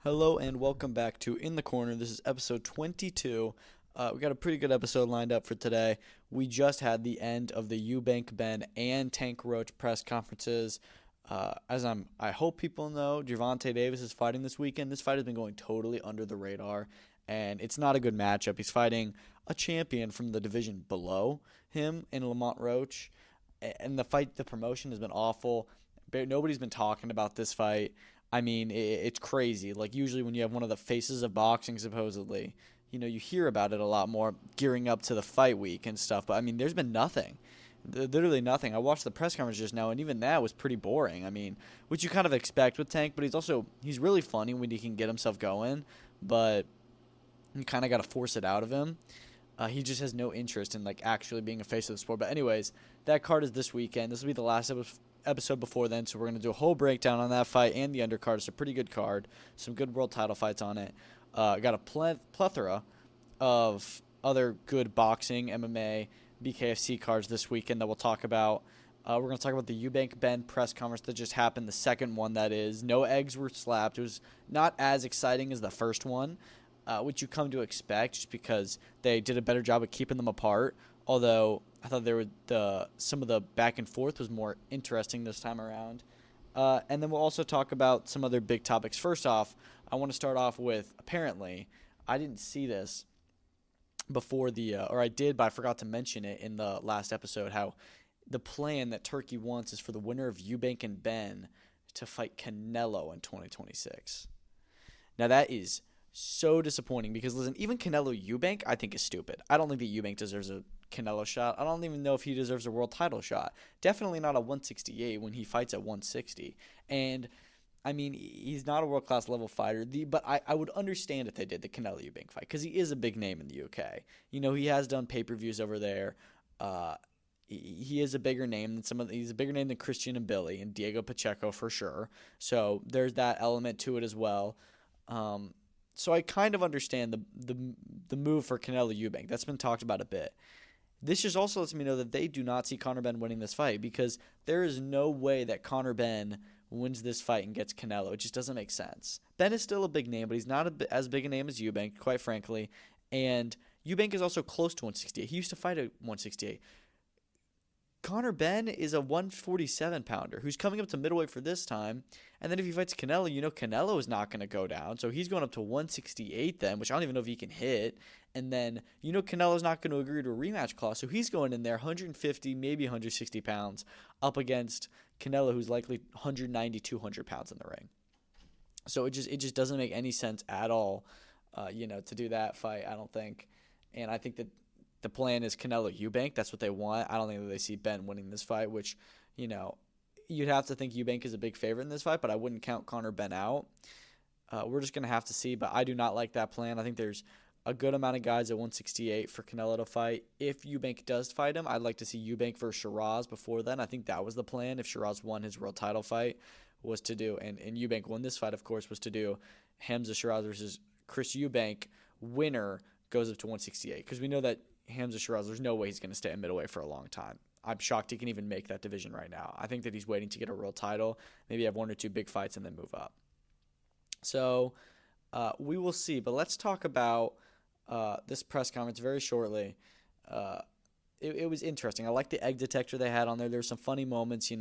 Hello and welcome back to In the Corner. This is episode 22. We got a pretty good episode lined up for today. We just had the end of the Eubank, Benn, and Tank Roach press conferences. I hope people know, Gervonta Davis is fighting this weekend. This fight has been going totally under the radar, and it's not a good matchup. He's fighting a champion from the division below him in Lamont Roach, and the promotion has been awful. Nobody's been talking about this fight. I mean, it's crazy. Like, usually when you have one of the faces of boxing, supposedly, you hear about it a lot more gearing up to the fight week and stuff. But, I mean, there's been nothing. Literally nothing. I watched the press conference just now, and even that was pretty boring. I mean, which you kind of expect with Tank, but he's really funny when he can get himself going, but you kind of got to force it out of him. He just has no interest in, like, actually being a face of the sport. But anyways, that card is this weekend. This will be the last episode before then, so we're going to do a whole breakdown on that fight and the undercard. It's a pretty good card. Some good world title fights on it. Got a plethora of other good boxing, MMA, BKFC cards this weekend that we'll talk about. We're going to talk about the Eubank Benn press conference that just happened, the second one that is. No eggs were slapped. It was not as exciting as the first one, which you come to expect just because they did a better job of keeping them apart. Although I thought some of the back and forth was more interesting this time around. And then we'll also talk about some other big topics. First off, I want to start off with, apparently, I didn't see this before or I did, but I forgot to mention it in the last episode, how the plan that Turkey wants is for the winner of Eubank and Benn to fight Canelo in 2026. Now that is so disappointing because, listen, even Canelo Eubank I think is stupid. I don't think that Eubank deserves a Canelo shot. I don't even know if he deserves a world title shot. Definitely not a 168 when he fights at 160. And, I mean, he's not a world-class level fighter. But I would understand if they did the Canelo Eubank fight because he is a big name in the UK. He has done pay-per-views over there. He is a bigger name than he's a bigger name than Christian and Billy and Diego Pacheco for sure. So there's that element to it as well. So I kind of understand the move for Canelo Eubank. That's been talked about a bit. This just also lets me know that they do not see Conor Benn winning this fight because there is no way that Conor Benn wins this fight and gets Canelo. It just doesn't make sense. Benn is still a big name, but he's not as big a name as Eubank, quite frankly. And Eubank is also close to 168. He used to fight at 168. Conor Benn is a 147-pounder who's coming up to middleweight for this time. And then if he fights Canelo, Canelo is not going to go down. So he's going up to 168 then, which I don't even know if he can hit. And then, Canelo's not going to agree to a rematch clause. So he's going in there 150, maybe 160 pounds up against Canelo, who's likely 190, 200 pounds in the ring. So it just doesn't make any sense at all, to do that fight, I don't think. And I think that the plan is Canelo Eubank. That's what they want. I don't think that they see Benn winning this fight, which, you'd have to think Eubank is a big favorite in this fight, but I wouldn't count Conor Benn out. We're just going to have to see, but I do not like that plan. I think there's a good amount of guys at 168 for Canelo to fight. If Eubank does fight him, I'd like to see Eubank versus Shiraz before then. I think that was the plan. If Shiraz won his world title fight, was to do, and Eubank won this fight, of course, was to do Hamza Shiraz versus Chris Eubank. Winner goes up to 168 because we know that Hamza Shiraz, there's no way he's going to stay at middleweight for a long time. I'm shocked he can even make that division right now. I think that he's waiting to get a world title, maybe have one or two big fights and then move up. So we will see. But let's talk about this press conference very shortly. It was interesting. I like the egg detector they had on there. There were some funny moments,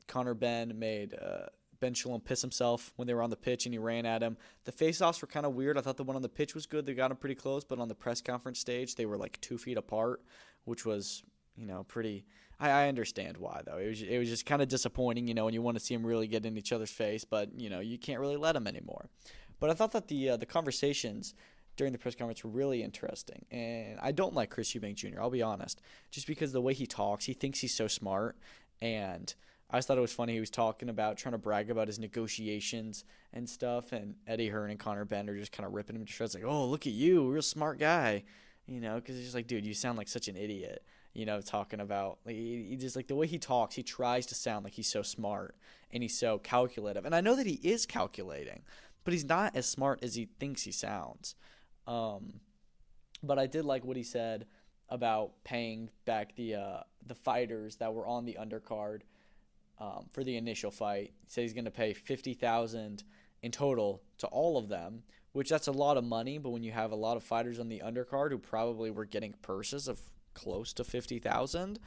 Conor Benn made Ben Shalom piss himself when they were on the pitch and he ran at him. The face-offs were kind of weird. I thought the one on the pitch was good. They got him pretty close, but on the press conference stage, they were like 2 feet apart, which was, pretty – I understand why, though. It was just kind of disappointing, when you want to see them really get in each other's face, but, you can't really let them anymore. But I thought that the conversations during the press conference were really interesting, and I don't like Chris Eubank Jr., I'll be honest, just because the way he talks, he thinks he's so smart, and – I just thought it was funny. He was talking about trying to brag about his negotiations and stuff, and Eddie Hearn and Conor Benn are just kind of ripping him to shreds, like, "Oh, look at you, real smart guy," because he's just like, "Dude, you sound like such an idiot," talking about he just like the way he talks. He tries to sound like he's so smart and he's so calculative, and I know that he is calculating, but he's not as smart as he thinks he sounds. But I did like what he said about paying back the fighters that were on the undercard. For the initial fight. He said he's going to pay $50,000 in total to all of them, which that's a lot of money. But when you have a lot of fighters on the undercard who probably were getting purses of close to 50,000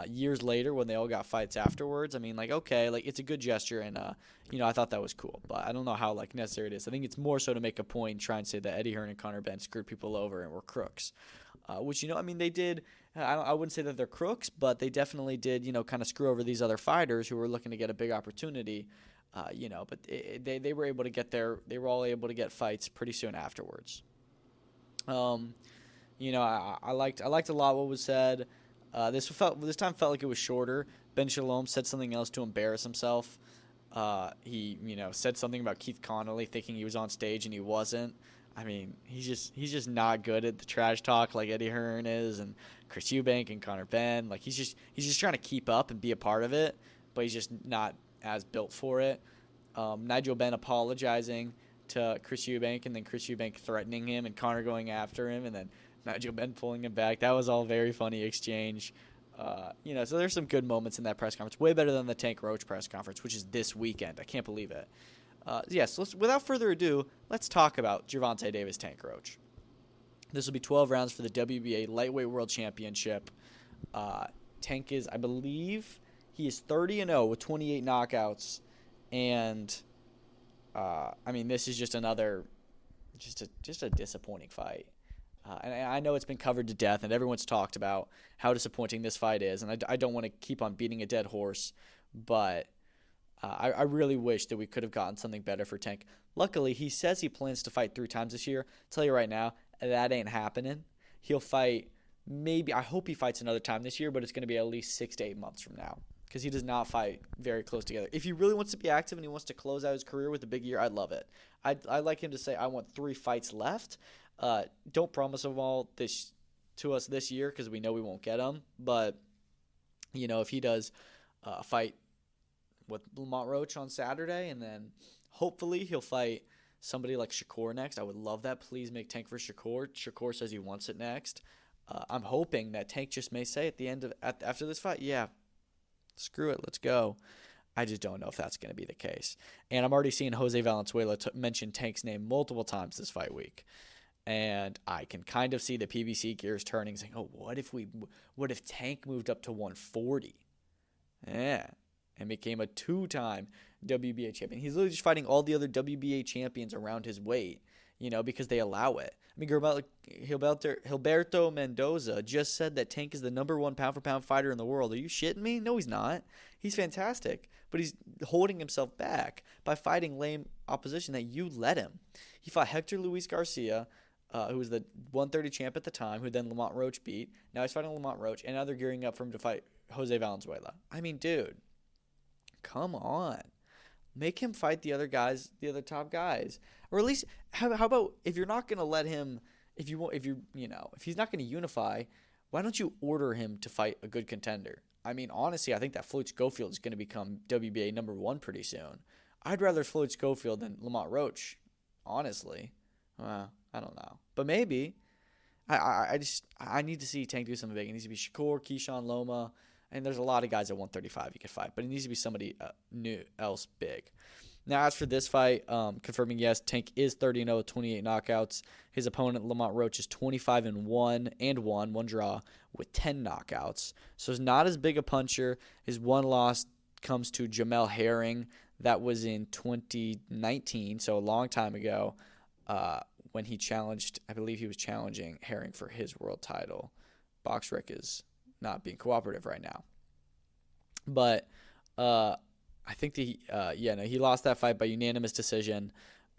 years later when they all got fights afterwards, I mean, like, okay, like, it's a good gesture, and I thought that was cool, but I don't know how like necessary it is. I think it's more so to make a point and try and say that Eddie Hearn and Conor Benn screwed people over and were crooks, which, I mean, they did. I wouldn't say that they're crooks, but they definitely did, kind of screw over these other fighters who were looking to get a big opportunity. But they were able to get they were all able to get fights pretty soon afterwards. I liked a lot what was said. This time felt like it was shorter. Ben Shalom said something else to embarrass himself. He said something about Keith Connolly thinking he was on stage and he wasn't. I mean, he's just not good at the trash talk like Eddie Hearn is, and Chris Eubank and Conor Benn. Like, he's just trying to keep up and be a part of it, but he's just not as built for it. Nigel Benn apologizing to Chris Eubank, and then Chris Eubank threatening him, and Conor going after him, and then Nigel Benn pulling him back. That was all very funny exchange. So there's some good moments in that press conference. Way better than the Tank Roach press conference, which is this weekend. I can't believe it. Without further ado, let's talk about Gervonta Davis, Tank Roach. This will be 12 rounds for the WBA Lightweight World Championship. Tank is, I believe, he is 30-0 with 28 knockouts, and this is just another, just a disappointing fight. And I know it's been covered to death, and everyone's talked about how disappointing this fight is, and I don't want to keep on beating a dead horse, but I really wish that we could have gotten something better for Tank. Luckily, he says he plans to fight 3 times this year. I'll tell you right now, that ain't happening. He'll fight I hope he fights another time this year, but it's going to be at least 6 to 8 months from now, because he does not fight very close together. If he really wants to be active and he wants to close out his career with a big year, I'd love it. I'd like him to say, I want 3 fights left. Don't promise them all to us this year, because we know we won't get them. But, if he does fight with Lamont Roach on Saturday, and then hopefully he'll fight somebody like Shakur next. I would love that. Please make Tank for Shakur. Shakur says he wants it next. I'm hoping that Tank just may say at the end after this fight, yeah, screw it, let's go. I just don't know if that's going to be the case. And I'm already seeing Jose Valenzuela mention Tank's name multiple times this fight week. And I can kind of see the PBC gears turning, saying, oh, what if Tank moved up to 140? Yeah. And became a 2-time WBA champion. He's literally just fighting all the other WBA champions around his weight, because they allow it. I mean, Gilberto Mendoza just said that Tank is the #1 pound-for-pound fighter in the world. Are you shitting me? No, he's not. He's fantastic. But he's holding himself back by fighting lame opposition that you let him. He fought Hector Luis Garcia, who was the 130 champ at the time, who then Lamont Roach beat. Now he's fighting Lamont Roach, and now they're gearing up for him to fight Jose Valenzuela. I mean, dude, come on. Make him fight the other guys, the other top guys. Or at least, how about, if you're not going to let him, if he's not going to unify, why don't you order him to fight a good contender? I mean, honestly, I think that Floyd Schofield is going to become WBA #1 pretty soon. I'd rather Floyd Schofield than Lamont Roach, honestly. I don't know. But maybe. I need to see Tank do something big. It needs to be Shakur, Keyshawn, Loma, and there's a lot of guys at 135 he could fight, but it needs to be somebody else big. Now, as for this fight, confirming, yes, Tank is 30-0 with 28 knockouts. His opponent, Lamont Roach, is 25-1 and one draw with 10 knockouts. So he's not as big a puncher. His one loss comes to Jamel Herring. That was in 2019, so a long time ago, when he challenged, I believe he was challenging Herring for his world title. BoxRec is not being cooperative right now. But I think he lost that fight by unanimous decision.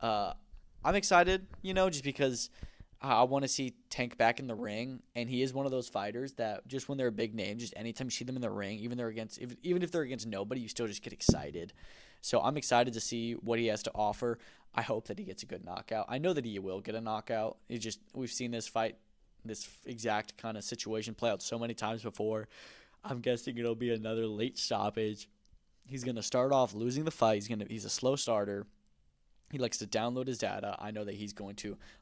I'm excited, just because I want to see Tank back in the ring, and he is one of those fighters that just when they're a big name, just anytime you see them in the ring, even if they're against nobody, you still just get excited. So I'm excited to see what he has to offer. I hope that he gets a good knockout. I know that he will get a knockout. We've seen this fight, this exact kind of situation play out so many times before. I'm guessing it'll be another late stoppage. He's going to start off losing the fight. He's a slow starter. He likes to download his data. I know that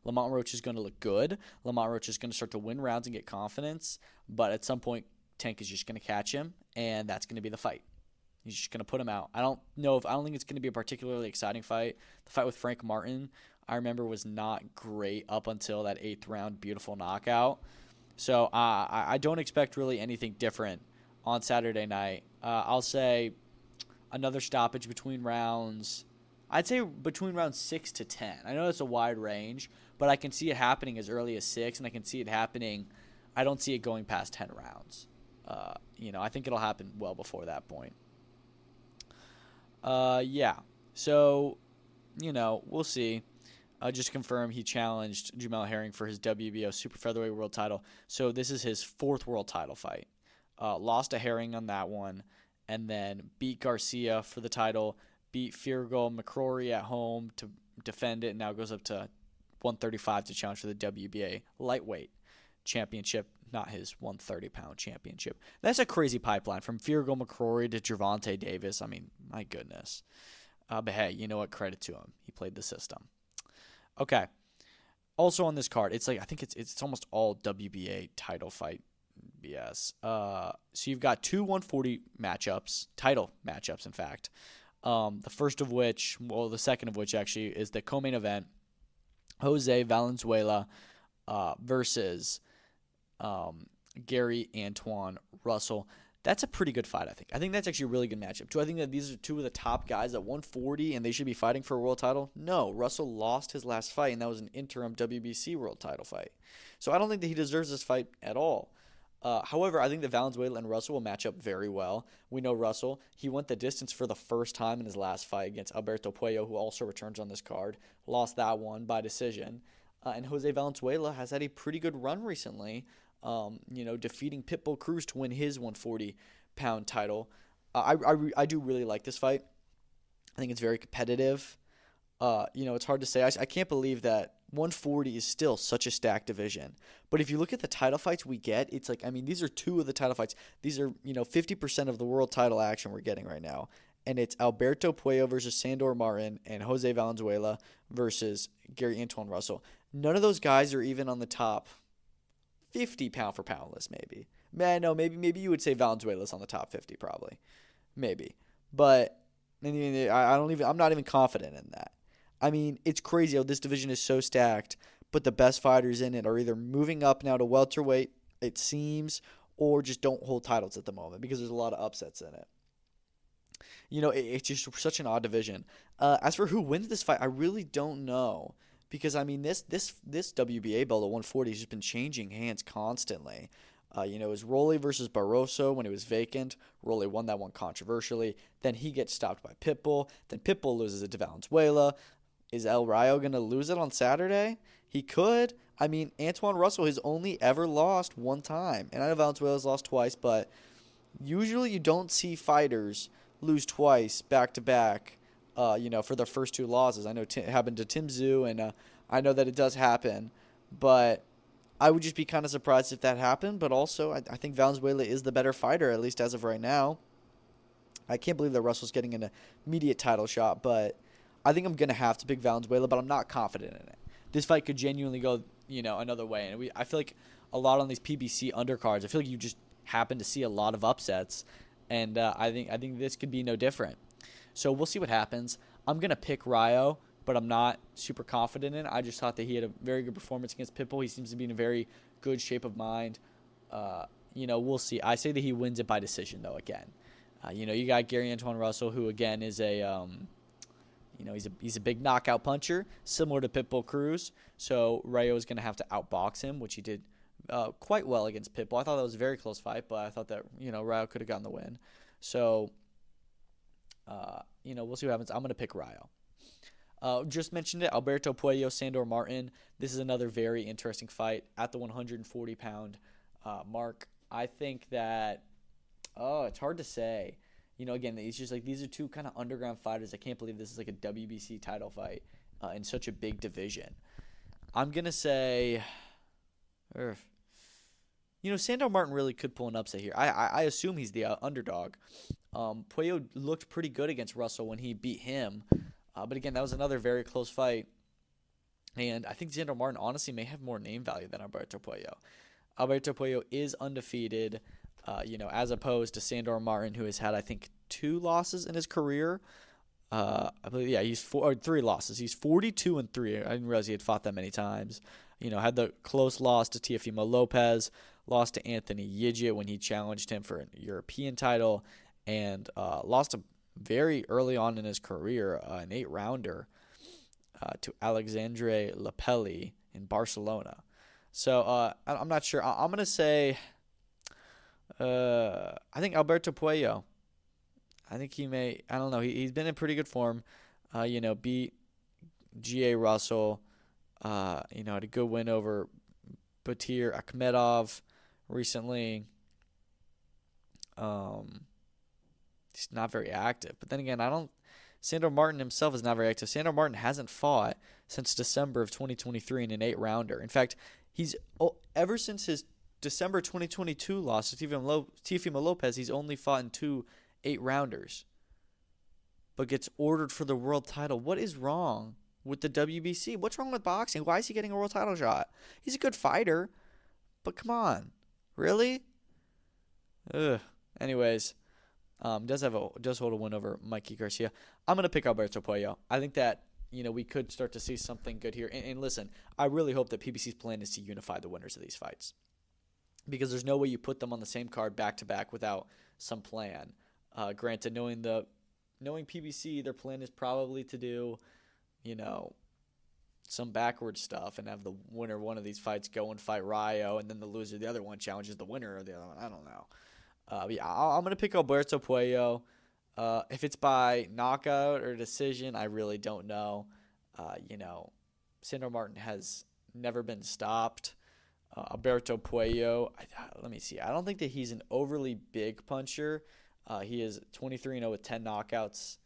Lamont Roach is going to look good. Lamont Roach is going to start to win rounds and get confidence. But at some point, Tank is just going to catch him, and that's going to be the fight. He's just going to put him out. I don't think it's going to be a particularly exciting fight. The fight with Frank Martin, I remember, was not great up until that 8th round beautiful knockout. So I don't expect really anything different on Saturday night. I'll say another stoppage between rounds. I'd say between rounds 6 to 10. I know that's a wide range, but I can see it happening as early as 6, and I can see it happening. I don't see it going past 10 rounds. I think it'll happen well before that point. Yeah. So, we'll see. Just to confirm, he challenged Jamel Herring for his WBO super featherweight world title. So this is his 4th world title fight. Lost to Herring on that one, and then beat Garcia for the title. Beat Firgal McCrory at home to defend it, and now goes up to 135 to challenge for the WBA lightweight championship, not his 130-pound championship. That's a crazy pipeline from Firgal McCrory to Gervonta Davis. I mean, my goodness. But hey, you know what? Credit to him. He played the system. Okay. Also on this card, I think it's almost all WBA title fight BS. So you've got 2 140 matchups, title matchups, in fact. The second of which actually is the co-main event, Jose Valenzuela versus Gary Antoine Russell. That's a pretty good fight, I think. I think that's actually a really good matchup. Do I think that these are 2 of the top guys at 140 and they should be fighting for a world title? No. Russell lost his last fight, and that was an interim WBC world title fight. So I don't think that he deserves this fight at all. However, I think that Valenzuela and Russell will match up very well. We know Russell. He went the distance for the first time in his last fight against Alberto Puello, who also returns on this card. Lost that one by decision. And Jose Valenzuela has had a pretty good run recently, defeating Pitbull Cruz to win his 140-pound title. I do really like this fight. I think it's very competitive. It's hard to say. I can't believe that 140 is still such a stacked division. But if you look at the title fights we get, it's these are 2 of the title fights. These are, 50% of the world title action we're getting right now. And it's Alberto Puello versus Sandor Martin and Jose Valenzuela versus Gary Antoine Russell. None of those guys are even on the top 50 pound for pound list, maybe. Maybe you would say Valenzuela's on the top 50 probably. Maybe. But I'm not even confident in that. I mean, it's crazy how this division is so stacked, but the best fighters in it are either moving up now to welterweight, it seems, or just don't hold titles at the moment because there's a lot of upsets in it. It's just such an odd division. As for who wins this fight, I really don't know because, this WBA belt at 140 has just been changing hands constantly. It was Rolly versus Barroso when it was vacant. Rolly won that one controversially. Then he gets stopped by Pitbull. Then Pitbull loses it to Valenzuela. Is El Rayo going to lose it on Saturday? He could. Antoine Russell has only ever lost 1 time. And I know Valenzuela's lost twice, but usually you don't see fighters lose twice back-to-back, for their first 2 losses. I know it happened to Tim Tszyu, and I know that it does happen. But I would just be kind of surprised if that happened. But also, I think Valenzuela is the better fighter, at least as of right now. I can't believe that Russell's getting an immediate title shot, but I think I'm going to have to pick Valenzuela, but I'm not confident in it. This fight could genuinely go, another way. And I feel like a lot on these PBC undercards, I feel like you just happen to see a lot of upsets. And I think this could be no different. So we'll see what happens. I'm going to pick Rayo, but I'm not super confident in it. I just thought that he had a very good performance against Pitbull. He seems to be in a very good shape of mind. We'll see. I say that he wins it by decision, though, again. You got Gary Antoine Russell, who, again, is he's a big knockout puncher, similar to Pitbull Cruz. So Rayo is going to have to outbox him, which he did quite well against Pitbull. I thought that was a very close fight, but I thought that, Rayo could have gotten the win. So, we'll see what happens. I'm going to pick Rayo. Just mentioned it, Alberto Puello, Sandor Martin. This is another very interesting fight at the 140-pound mark. I think that, it's hard to say. Again, it's just these are 2 kind of underground fighters. I can't believe this is a WBC title fight in such a big division. I'm going to say, Sandor Martin really could pull an upset here. I assume he's the underdog. Puello looked pretty good against Russell when he beat him. But again, that was another very close fight. And I think Sandor Martin honestly may have more name value than Alberto Puello. Alberto Puello is undefeated. As opposed to Sandor Martin, who has had, I think, 2 losses in his career. I believe, yeah, he's 3 losses. He's 42-3. I didn't realize he had fought that many times. Had the close loss to Teofimo Lopez, lost to Anthony Yigit when he challenged him for a European title, and lost him very early on in his career, an 8-rounder, to Alexandre Lapelli in Barcelona. So I'm not sure. I'm going to say, I think Alberto Puello. I think he may. I don't know. He's been in pretty good form. Beat G.A. Russell. Had a good win over Batir Akhmedov recently. He's not very active. But then again, Sandor Martin himself is not very active. Sandor Martin hasn't fought since December of 2023 in an 8-rounder. In fact, ever since his December 2022 loss to Teofimo Lopez, he's only fought in 2 8-rounders, but gets ordered for the world title. What is wrong with the WBC? What's wrong with boxing? Why is he getting a world title shot? He's a good fighter, but come on, really? Ugh. Anyways, does hold a win over Mikey Garcia. I'm gonna pick Alberto Puello. I think that we could start to see something good here. And listen, I really hope that PBC's plan is to unify the winners of these fights, because there's no way you put them on the same card back to back without some plan. Granted, knowing PBC, their plan is probably to do, some backward stuff and have the winner of one of these fights go and fight Rayo, and then the loser of the other one challenges the winner of the other one. I don't know. I'm going to pick Alberto Puello. If it's by knockout or decision, I really don't know. Sandor Martin has never been stopped. Alberto Puello, let me see. I don't think that he's an overly big puncher. He is 23-0 with 10 knockouts.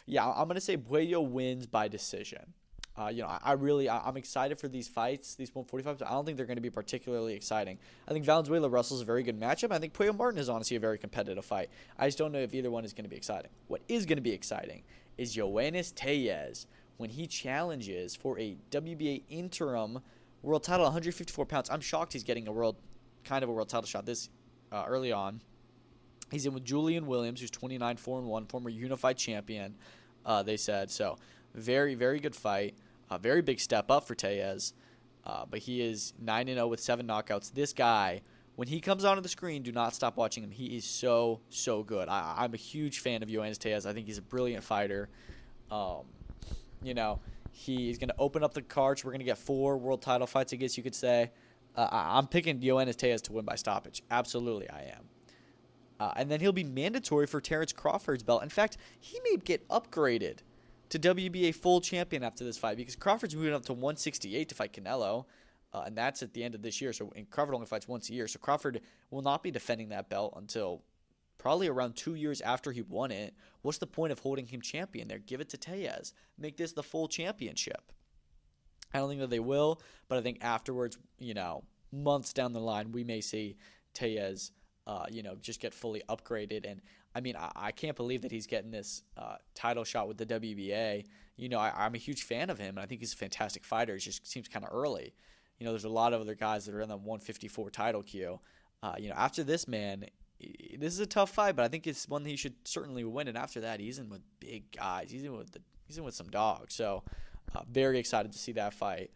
Yeah, I'm going to say Puello wins by decision. I'm excited for these fights, these 145s, but I don't think they're going to be particularly exciting. I think Valenzuela Russell's a very good matchup. I think Puello Martin is honestly a very competitive fight. I just don't know if either one is going to be exciting. What is going to be exciting is Yoenis Tellez when he challenges for a WBA interim world title, 154 pounds. I'm shocked he's getting a world title shot this early on. He's in with Julian Williams, who's 29-4-1, former unified champion, they said. So very, very good fight. Very big step up for Tellez. But he is 9-0 with 7 knockouts. This guy, when he comes onto the screen, do not stop watching him. He is so, so good. I'm a huge fan of Yoenis Tellez. I think he's a brilliant fighter. He's going to open up the cards. We're going to get 4 world title fights, I guess you could say. I'm picking Yoenis Tellez to win by stoppage. Absolutely, I am. And then he'll be mandatory for Terrence Crawford's belt. In fact, he may get upgraded to WBA full champion after this fight, because Crawford's moving up to 168 to fight Canelo, and that's at the end of this year. And Crawford only fights once a year, so Crawford will not be defending that belt until probably around 2 years after he won it. What's the point of holding him champion there? Give it to Tellez. Make this the full championship. I don't think that they will, but I think afterwards, months down the line, we may see Tellez just get fully upgraded. And I mean, I can't believe that he's getting this title shot with the WBA. I'm a huge fan of him, and I think he's a fantastic fighter. It just seems kind of early. There's a lot of other guys that are in the 154 title queue. After this man, this is a tough fight, but I think it's one that he should certainly win. And after that, he's in with big guys. He's in with some dogs. So very excited to see that fight.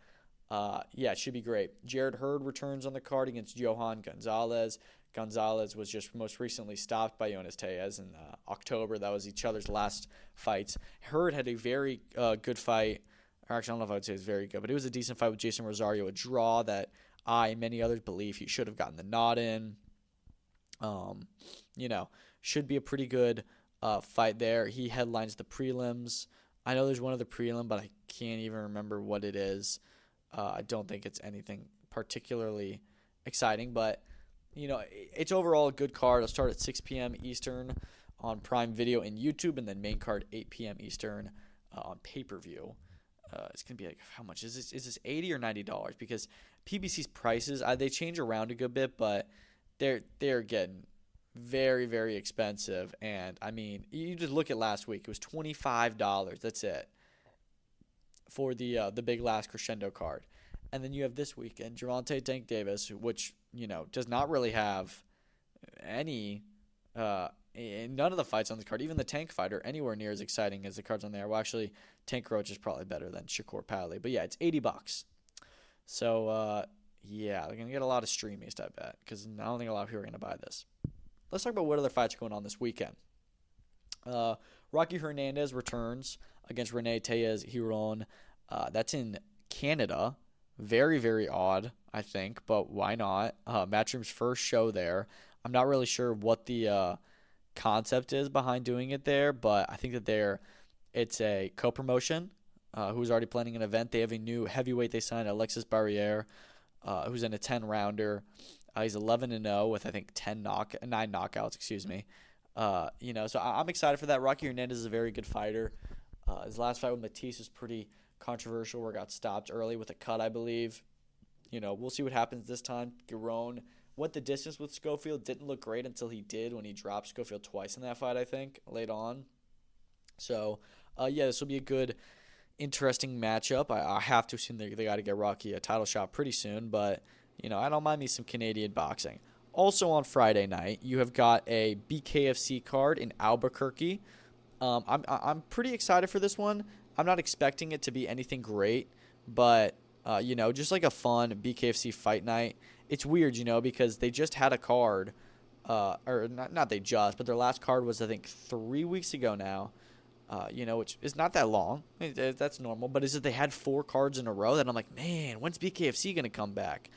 It should be great. Jared Hurd returns on the card against Johan Gonzalez. Gonzalez was just most recently stopped by Yoenis Tellez in October. That was each other's last fights. Hurd had a very good fight. Or actually, I don't know if I would say it was very good, but it was a decent fight with Jason Rosario, a draw that I and many others believe he should have gotten the nod in. Should be a pretty good fight there. He headlines the prelims. I know there's one other prelim, but I can't even remember what it is. I don't think it's anything particularly exciting, but it's overall a good card. It'll start at 6 p.m. Eastern on Prime Video and YouTube, and then main card 8 p.m. Eastern on pay-per-view. It's going to be like, how much is this? Is this $80 or $90? Because PBC's prices, they change around a good bit, but they're getting very, very expensive. And, I mean, you just look at last week. It was $25. That's it for the big last crescendo card. And then you have this weekend, Gervonta Tank Davis, which, does not really have any none of the fights on this card, even the Tank fight, are anywhere near as exciting as the cards on there. Well, actually, Tank Roach is probably better than Shakur Padley. But yeah, it's $80. So, yeah, they're going to get a lot of streamies, I bet, because I don't think a lot of people are going to buy this. Let's talk about what other fights are going on this weekend. Rocky Hernandez returns against Rene Tellez Giron. That's in Canada. Very, very odd, I think, but why not? Matchroom's first show there. I'm not really sure what the concept is behind doing it there, but I think that it's a co-promotion who's already planning an event. They have a new heavyweight they signed, Alexis Barriere, who's in a 10-rounder. He's 11-0 with, I think, 9 knockouts, excuse me. So I'm excited for that. Rocky Hernandez is a very good fighter. His last fight with Matisse was pretty controversial where it got stopped early with a cut, I believe. We'll see what happens this time. Giron went the distance with Schofield. Didn't look great until he did when he dropped Schofield twice in that fight, I think, late on. So, this will be a good, interesting matchup. I have to assume they got to get Rocky a title shot pretty soon, but, I don't mind me some Canadian boxing. Also on Friday night, you have got a BKFC card in Albuquerque. I'm pretty excited for this one. I'm not expecting it to be anything great, but, just like a fun BKFC fight night. It's weird, because they just had a card, or not they just, but their last card was, I think, 3 weeks ago now, which is not that long. That's normal, but is that they had 4 cards in a row that I'm like, man, when's BKFC going to come back?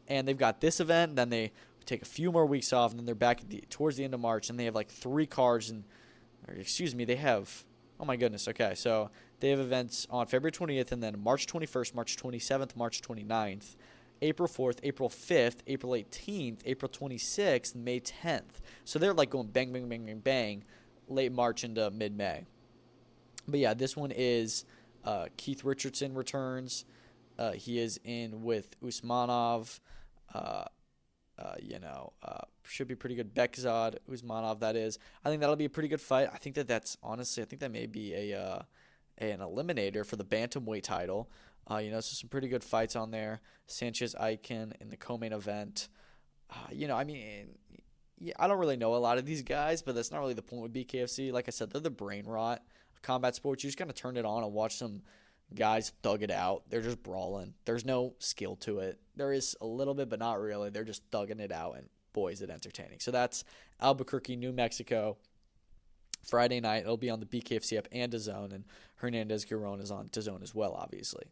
And they've got this event, then they take a few more weeks off, and then they're back towards the end of March, and they have like 3 cards, they have, oh my goodness, okay, so they have events on February 20th, and then March 21st, March 27th, March 29th, April 4th, April 5th, April 18th, April 26th, May 10th. So they're like going bang, bang, bang, bang, bang, late March into mid-May. But yeah, this one is Keith Richardson returns. He is in with Usmanov. Should be pretty good. Bekzad, Usmanov, that is. I think that'll be a pretty good fight. I think that may be an eliminator for the bantamweight title. So some pretty good fights on there. Sanchez Aiken in the co-main event. I don't really know a lot of these guys, but that's not really the point with BKFC. Like I said, they're the brain rot of combat sports. You just got to turn it on and watch some guys thug it out. They're just brawling. There's no skill to it. There is a little bit, but not really. They're just thugging it out, and boy, is it entertaining. So that's Albuquerque, New Mexico. Friday night, it'll be on the BKFC app and DAZN, and Hernandez Giron is on DAZN as well, obviously.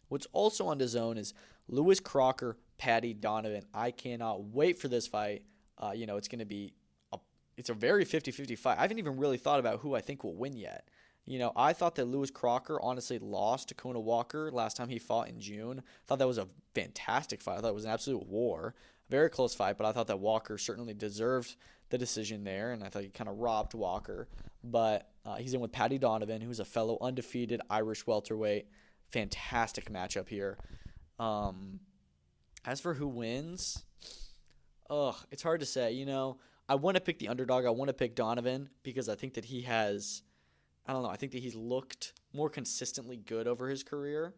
What's also on DAZN is Lewis Crocker, Paddy Donovan. I cannot wait for this fight. It's going to be it's a very 50-50 fight. I haven't even really thought about who I think will win yet. I thought that Lewis Crocker honestly lost to Kona Walker last time he fought in June. I thought that was a fantastic fight. I thought it was an absolute war. Very close fight, but I thought that Walker certainly deserved the decision there, and I thought he kind of robbed Walker. But he's in with Paddy Donovan, who's a fellow undefeated Irish welterweight. Fantastic matchup here. As for who wins, it's hard to say. I want to pick the underdog. I want to pick Donovan because I think that he has, I think that he's looked more consistently good over his career.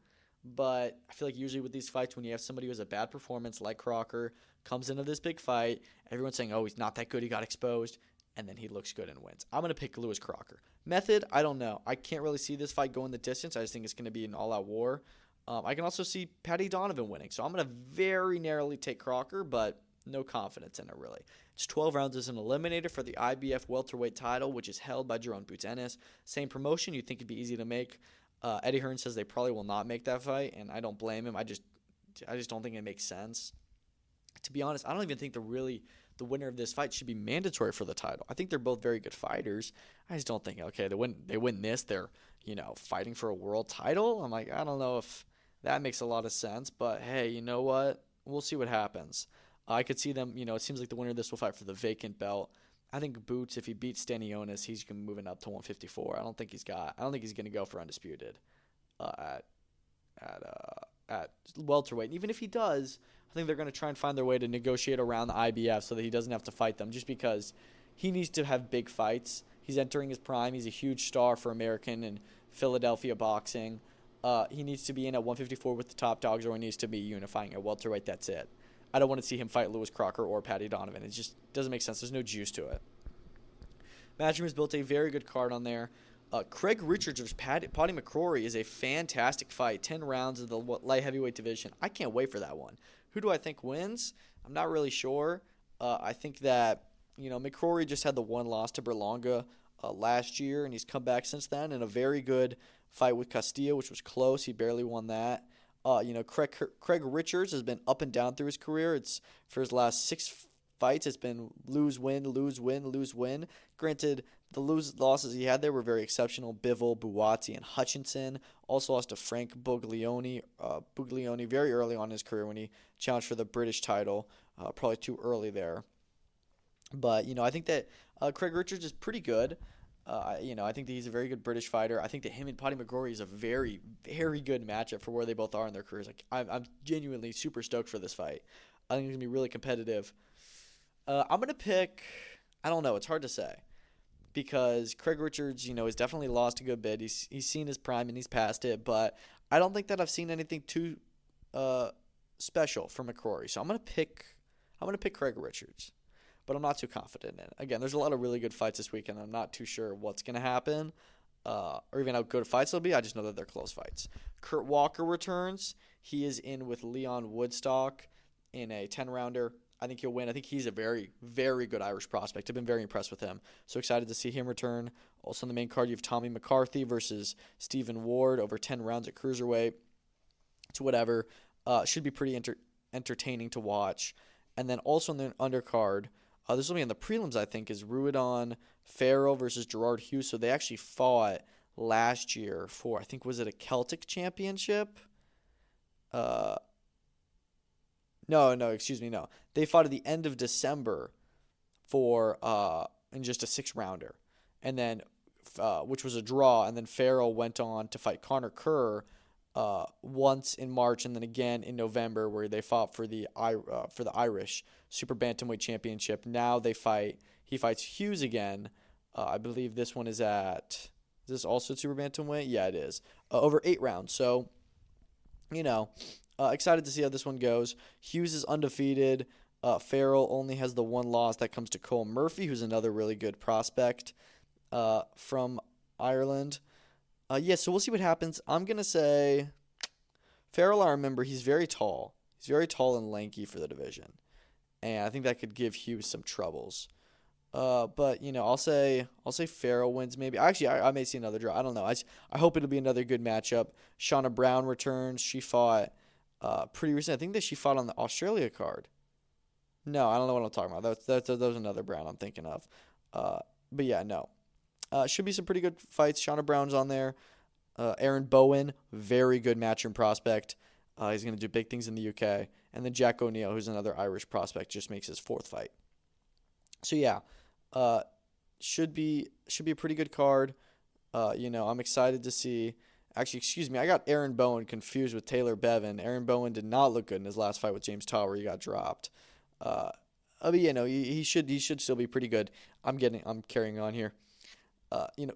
But I feel like usually with these fights, when you have somebody who has a bad performance like Crocker, comes into this big fight, everyone's saying, oh, he's not that good, he got exposed, and then he looks good and wins. I'm going to pick Lewis Crocker. Method, I don't know. I can't really see this fight going the distance. I just think it's going to be an all-out war. I can also see Paddy Donovan winning. So I'm going to very narrowly take Crocker, but no confidence in it, really. It's 12 rounds as an eliminator for the IBF welterweight title, which is held by Jerome Boots Ennis. Same promotion. You'd think it'd be easy to make. Eddie Hearn says they probably will not make that fight, and I don't blame him. I just don't think it makes sense. To be honest, I don't even think the winner of this fight should be mandatory for the title. I think they're both very good fighters. I just don't think, okay, they win this, they're, fighting for a world title. I'm like, I don't know if that makes a lot of sense, but hey, you know what? We'll see what happens. I could see them, it seems like the winner of this will fight for the vacant belt. I think Boots, if he beats Stanionis, he's moving up to 154. I don't think he's going to go for undisputed at welterweight. And even if he does, I think they're going to try and find their way to negotiate around the IBF so that he doesn't have to fight them, just because he needs to have big fights. He's entering his prime. He's a huge star for American and Philadelphia boxing. He needs to be in at 154 with the top dogs, or he needs to be unifying at welterweight. That's it. I don't want to see him fight Lewis Crocker or Paddy Donovan. It just doesn't make sense. There's no juice to it. Matchroom has built a very good card on there. Craig Richards versus Paddy McCrory is a fantastic fight. 10 rounds of the light heavyweight division. I can't wait for that one. Who do I think wins? I'm not really sure. I think that, McCrory just had the one loss to Berlanga last year, and he's come back since then in a very good fight with Castillo, which was close. He barely won that. Craig Richards has been up and down through his career. It's for his last 6 fights, it's been lose, win, lose, win, lose, win. Granted, the losses he had there were very exceptional. Bivol, Buatsi, and Hutchinson. Also lost to Frank Buglioni very early on in his career when he challenged for the British title. Probably too early there. But, I think that Craig Richards is pretty good. I think that he's a very good British fighter. I think that him and Paddy McCrory is a very, very good matchup for where they both are in their careers. I'm genuinely super stoked for this fight. I think it's going to be really competitive. I'm going to pick, I don't know, it's hard to say. Because Craig Richards, has definitely lost a good bit. He's seen his prime and he's past it. But I don't think that I've seen anything too special from McCrory. So I'm going to pick Craig Richards. But I'm not too confident in it. Again, there's a lot of really good fights this weekend. I'm not too sure what's going to happen or even how good fights will be. I just know that they're close fights. Kurt Walker returns. He is in with Leon Woodstock in a 10-rounder. I think he'll win. I think he's a very, very good Irish prospect. I've been very impressed with him. So excited to see him return. Also on the main card, you have Tommy McCarthy versus Stephen Ward over 10 rounds at cruiserweight. It's whatever. Should be pretty entertaining to watch. And then also on the undercard, this will be on the prelims, I think, is Ruidon Farrell versus Gerard Hughes. So they actually fought last year for, I think, was it a Celtic championship? No. They fought at the end of December for in just a 6-rounder, and then which was a draw. And then Farrell went on to fight Connor Kerr once in March, and then again in November, where they fought for the Irish Super Bantamweight Championship. Now he fights Hughes again. I believe this one is at. Is this also Super Bantamweight? Yeah, it is. Over 8 rounds. So, excited to see how this one goes. Hughes is undefeated. Farrell only has the one loss that comes to Cole Murphy, who's another really good prospect from Ireland. So we'll see what happens. I'm going to say Farrell, I remember, he's very tall. He's very tall and lanky for the division. And I think that could give Hughes some troubles. But, I'll say Farrell wins maybe. Actually, I may see another draw. I don't know. I hope it'll be another good matchup. Shauna Brown returns. She fought pretty recently. I think that she fought on the Australia card. No, I don't know what I'm talking about. That was another Brown I'm thinking of. But yeah, no. Should be some pretty good fights. Shauna Brown's on there. Aaron Bowen, very good matchroom prospect. He's going to do big things in the UK. And then Jack O'Neill, who's another Irish prospect, just makes his 4th fight. So yeah, should be a pretty good card. I'm excited to see. Actually, excuse me, I got Aaron Bowen confused with Taylor Bevan. Aaron Bowen did not look good in his last fight with James Tower. He got dropped. But he should still be pretty good. I'm carrying on here.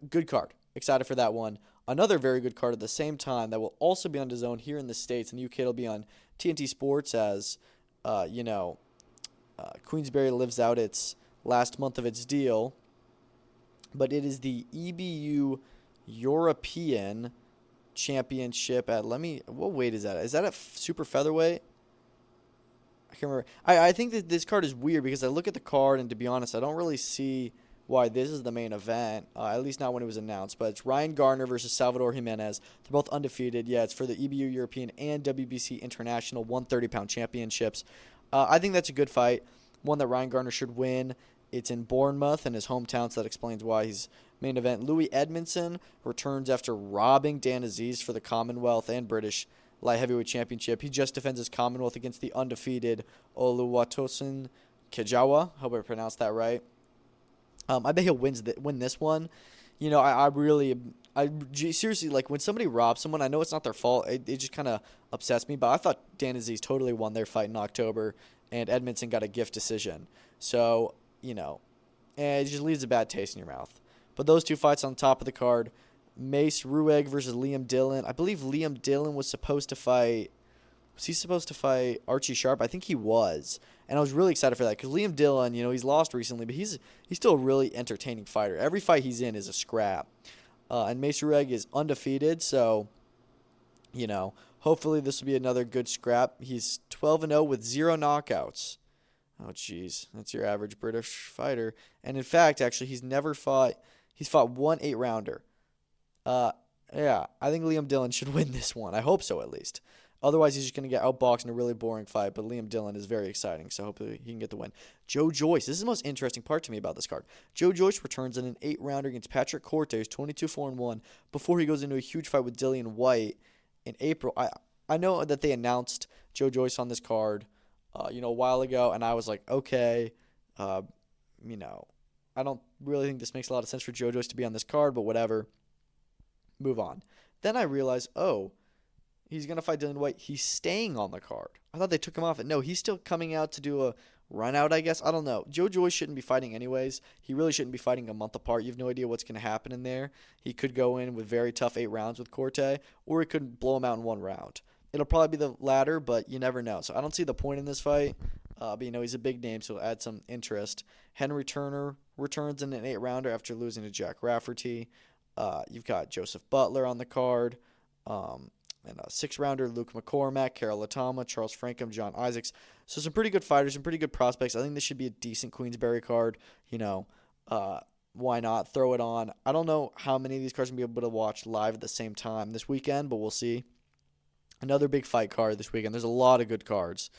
Good card. Excited for that one. Another very good card at the same time that will also be on DAZN here in the States. In the UK, it'll be on TNT Sports as, Queensberry lives out its last month of its deal. But it is the EBU European Championship at, what weight is that? Is that at super featherweight? I can't remember. I think that this card is weird because I look at the card, and to be honest, I don't really see why this is the main event, at least not when it was announced. But it's Ryan Garner versus Salvador Jimenez. They're both undefeated. Yeah, it's for the EBU European and WBC International 130-pound championships. I think that's a good fight, one that Ryan Garner should win. It's in Bournemouth in his hometown, so that explains why he's main event. Louis Edmondson returns after robbing Dan Aziz for the Commonwealth and British Light Heavyweight Championship. He just defends his Commonwealth against the undefeated Oluwatosin Kejawa. Hope I pronounced that right. I bet he'll win this one. Seriously, like, when somebody robs someone, I know it's not their fault. It just kind of upsets me. But I thought Dan Aziz totally won their fight in October, and Edmondson got a gift decision. So, and it just leaves a bad taste in your mouth. But those 2 fights on top of the card, Mace Ruegg versus Liam Dillon. I believe Liam Dillon was supposed to fight Was he supposed to fight Archie Sharp? I think he was, and I was really excited for that because Liam Dillon, he's lost recently, but he's still a really entertaining fighter. Every fight he's in is a scrap, and Mace Rueg is undefeated, so hopefully this will be another good scrap. He's 12-0 with 0 knockouts. Oh, jeez, that's your average British fighter. And in fact, actually, he's fought one 8-rounder. Yeah, I think Liam Dillon should win this one. I hope so, at least. Otherwise, he's just going to get outboxed in a really boring fight. But Liam Dillon is very exciting, so hopefully he can get the win. Joe Joyce. This is the most interesting part to me about this card. Joe Joyce returns in an 8-rounder against Patrick Cortez, 22-4-1, before he goes into a huge fight with Dillian White in April. I know that they announced Joe Joyce on this card, a while ago, and I was like, okay, I don't really think this makes a lot of sense for Joe Joyce to be on this card, but whatever. Move on. Then I realized, he's going to fight Dillian White. He's staying on the card. I thought they took him off it. No, he's still coming out to do a run out, I guess. I don't know. Joe Joyce shouldn't be fighting anyways. He really shouldn't be fighting a month apart. You have no idea what's going to happen in there. He could go in with very tough 8 rounds with Corte, or he could blow him out in 1 round. It'll probably be the latter, but you never know. So I don't see the point in this fight. But he's a big name, so it'll add some interest. Henry Turner returns in an 8-rounder after losing to Jack Rafferty. You've got Joseph Butler on the card. And a 6-rounder, Luke McCormack, Carol Latama, Charles Frankham, John Isaacs. So some pretty good fighters, some pretty good prospects. I think this should be a decent Queensberry card. Why not throw it on? I don't know how many of these cards I'm going to be able to watch live at the same time this weekend, but we'll see. Another big fight card this weekend. There's a lot of good cards.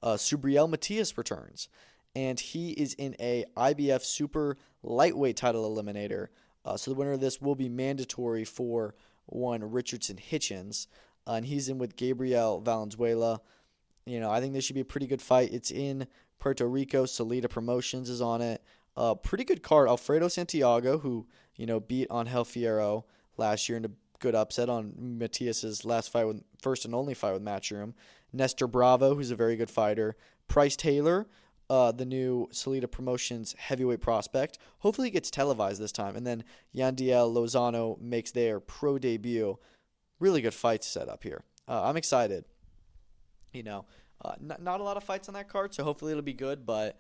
Subriel Matias returns, and he is in a IBF Super Lightweight title eliminator. So the winner of this will be mandatory for one Richardson Hitchens. And he's in with Gabriel Valenzuela. I think this should be a pretty good fight. It's in Puerto Rico. Salida Promotions is on it. Pretty good card. Alfredo Santiago, who, beat Angel Fierro last year in a good upset on Matias's first and only fight with Matchroom. Nestor Bravo, who's a very good fighter. Price Taylor, the new Salida Promotions heavyweight prospect. Hopefully he gets televised this time. And then Yandiel Lozano makes their pro debut. Really good fights set up here. I'm excited. Not a lot of fights on that card, so hopefully it'll be good, but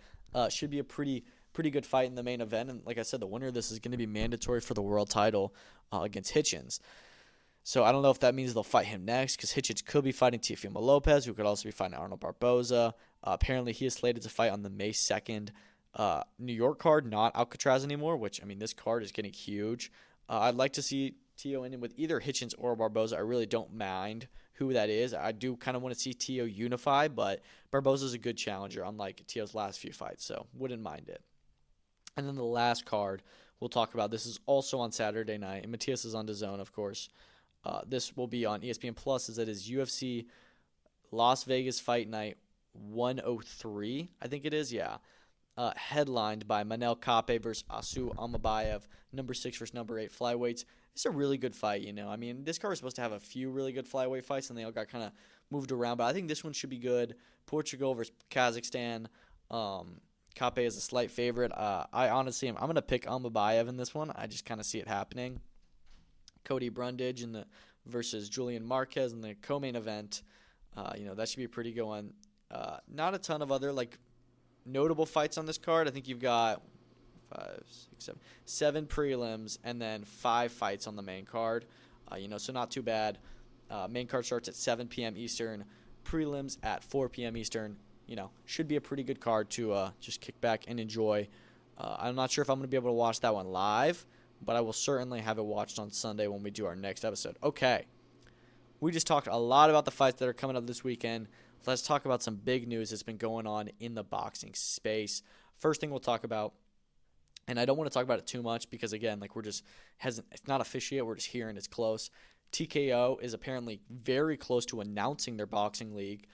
should be a pretty good fight in the main event. And like I said, the winner of this is going to be mandatory for the world title against Hitchens. So I don't know if that means they'll fight him next, because Hitchens could be fighting Teofimo Lopez, who could also be fighting Arnold Barboza. Apparently he is slated to fight on the May 2nd New York card, not Alcatraz anymore, which, this card is getting huge. I'd like to see Tio in with either Hitchens or Barboza. I really don't mind who that is. I do kind of want to see Tio unify, but Barboza's a good challenger, unlike Tio's last few fights, so wouldn't mind it. And then the last card we'll talk about, this is also on Saturday night, and Matias is on DAZN, of course. This will be on ESPN Plus, as it is UFC Las Vegas Fight Night 103, I think it is, yeah. Headlined by Manel Kape versus Asu Amabayev, number 6 versus number 8 flyweights. It's a really good fight, this card was supposed to have a few really good flyweight fights, and they all got kind of moved around, but I think this one should be good. Portugal versus Kazakhstan. Kape is a slight favorite. I honestly I'm going to pick Amabayev in this one. I just kind of see it happening. Cody Brundage versus Julian Marquez in the co-main event. That should be a pretty good one. Not a ton of other notable fights on this card. I think you've got 7 prelims and then 5 fights on the main card. So not too bad. Main card starts at 7 p.m. Eastern. Prelims at 4 p.m. Eastern. Should be a pretty good card to just kick back and enjoy. I'm not sure if I'm going to be able to watch that one live, but I will certainly have it watched on Sunday when we do our next episode. Okay. We just talked a lot about the fights that are coming up this weekend. Let's talk about some big news that's been going on in the boxing space. First thing we'll talk about, and I don't want to talk about it too much because, again, it's not official yet. We're just hearing it's close. TKO is apparently very close to announcing their boxing league.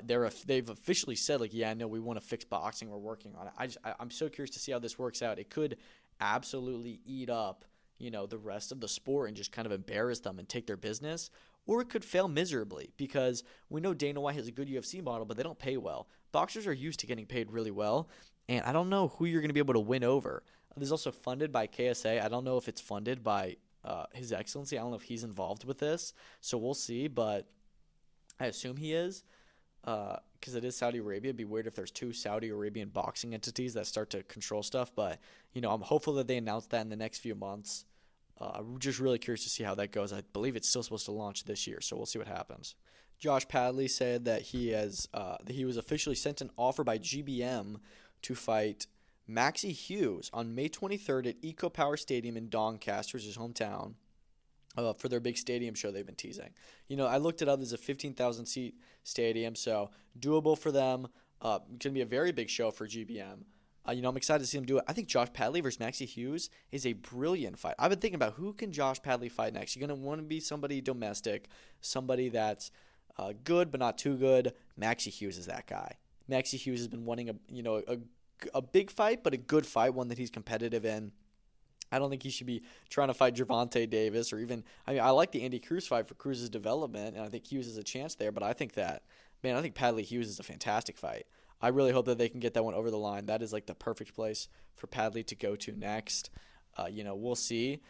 They've officially said, we want to fix boxing. We're working on it. I'm so curious to see how this works out. It could absolutely eat up, the rest of the sport and just kind of embarrass them and take their business. Or it could fail miserably because we know Dana White has a good UFC model, but they don't pay well. Boxers are used to getting paid really well, and I don't know who you're going to be able to win over. This is also funded by KSA. I don't know if it's funded by His Excellency. I don't know if he's involved with this, so we'll see, but I assume he is. because it is Saudi Arabia. It'd be weird if there's two Saudi Arabian boxing entities that start to control stuff. But, I'm hopeful that they announce that in the next few months. I'm just really curious to see how that goes. I believe it's still supposed to launch this year, so we'll see what happens. Josh Padley said that he was officially sent an offer by GBM to fight Maxie Hughes on May 23rd at Eco Power Stadium in Doncaster, his hometown, for their big stadium show they've been teasing. I looked it up. There's a 15,000 seat stadium, so doable for them. Going to be a very big show for GBM. I'm excited to see him do it. I think Josh Padley versus Maxie Hughes is a brilliant fight. I've been thinking about who can Josh Padley fight next. You're going to want to be somebody domestic, somebody that's good but not too good. Maxie Hughes is that guy. Maxie Hughes has been wanting a big fight, but a good fight, one that he's competitive in. I don't think he should be trying to fight Gervonta Davis or even – I like the Andy Cruz fight for Cruz's development, and I think Hughes has a chance there, but I think Padley Hughes is a fantastic fight. I really hope that they can get that one over the line. That is like the perfect place for Padley to go to next. We'll see.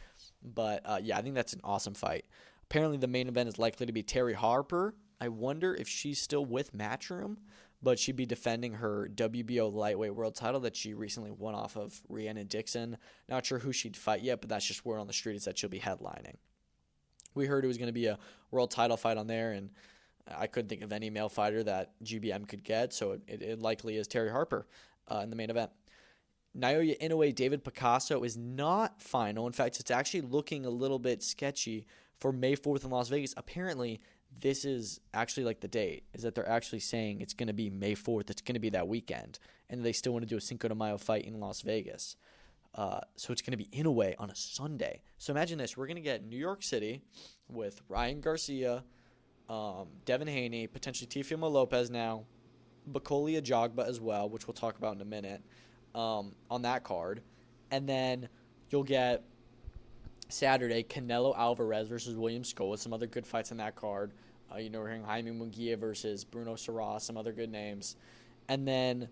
But, I think that's an awesome fight. Apparently the main event is likely to be Terry Harper. I wonder if she's still with Matchroom, but she'd be defending her WBO lightweight world title that she recently won off of Rhiannon Dixon. Not sure who she'd fight yet, but that's just word on the street is that she'll be headlining. We heard it was going to be a world title fight on there, and I couldn't think of any male fighter that GBM could get, so it likely is Terry Harper in the main event. Naoya Inoue, David Picasso is not final. In fact, it's actually looking a little bit sketchy for May 4th in Las Vegas. Apparently, this is actually like the date, is that they're actually saying it's going to be May 4th. It's going to be that weekend, and they still want to do a Cinco de Mayo fight in Las Vegas. So it's going to be Inoue on a Sunday. So imagine this. We're going to get New York City with Ryan Garcia, Devin Haney, potentially Teofimo Lopez now, Bakoli Ajagba as well, which we'll talk about in a minute, on that card. And then you'll get Saturday, Canelo Alvarez versus William Scola with some other good fights on that card. We're hearing Jaime Munguia versus Bruno Serra, some other good names. And then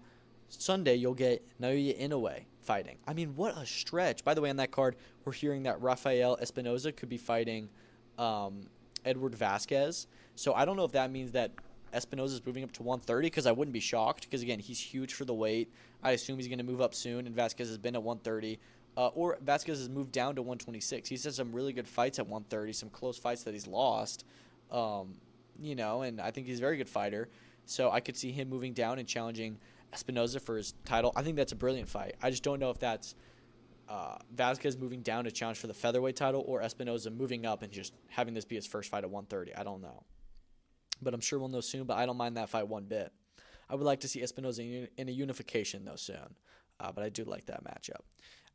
Sunday, you'll get Naoya Inoue fighting. I mean, what a stretch. By the way, on that card, we're hearing that Rafael Espinoza could be fighting Edward Vasquez. So I don't know if that means that Espinoza is moving up to 130, because I wouldn't be shocked, because, again, he's huge for the weight. I assume he's going to move up soon, and Vasquez has been at 130. Or Vasquez has moved down to 126. He's had some really good fights at 130, some close fights that he's lost, and I think he's a very good fighter. So I could see him moving down and challenging Espinoza for his title. I think that's a brilliant fight. I just don't know if that's Vasquez moving down to challenge for the featherweight title or Espinoza moving up and just having this be his first fight at 130. I don't know. But I'm sure we'll know soon, but I don't mind that fight one bit. I would like to see Espinoza in a unification, though, soon. But I do like that matchup.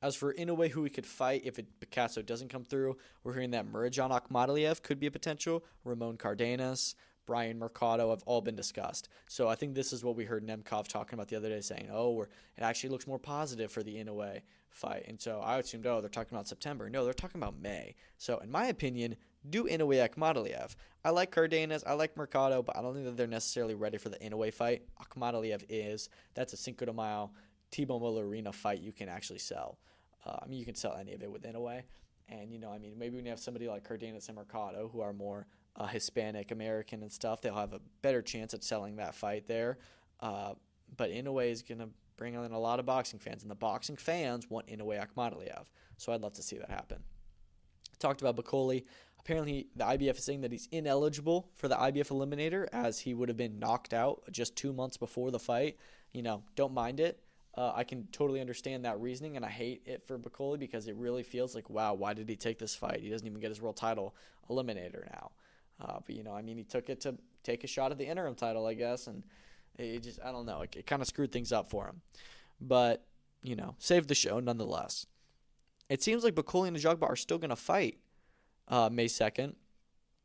As for Inoue, who he could fight if Picasso doesn't come through, we're hearing that Murajan Akhmadaliev could be a potential. Ramon Cardenas, Brian Mercado have all been discussed. So I think this is what we heard Nemkov talking about the other day, saying, it actually looks more positive for the Inoue fight. And so I assumed, they're talking about September. No, they're talking about May. So in my opinion, do Inoue Akhmadaliev. I like Cardenas, I like Mercado, but I don't think that they're necessarily ready for the Inoue fight. Akhmadaliev is. That's a Cinco de Mayo T-Mobile Miller Arena fight you can actually sell. You can sell any of it with Inoue. And, maybe when you have somebody like Cardenas and Mercado who are more Hispanic American and stuff, they'll have a better chance at selling that fight there. But Inoue is going to bring in a lot of boxing fans, and the boxing fans want Inoue Akhmadaliev. So I'd love to see that happen. Talked about Bakoli. Apparently, the IBF is saying that he's ineligible for the IBF Eliminator, as he would have been knocked out just 2 months before the fight. Don't mind it. I can totally understand that reasoning, and I hate it for Bakoli because it really feels like, wow, why did he take this fight? He doesn't even get his world title eliminator now. But he took it to take a shot at the interim title, I guess, and it just, I don't know, it kind of screwed things up for him. But, saved the show nonetheless. It seems like Bakoli and Ajagba are still going to fight May 2nd,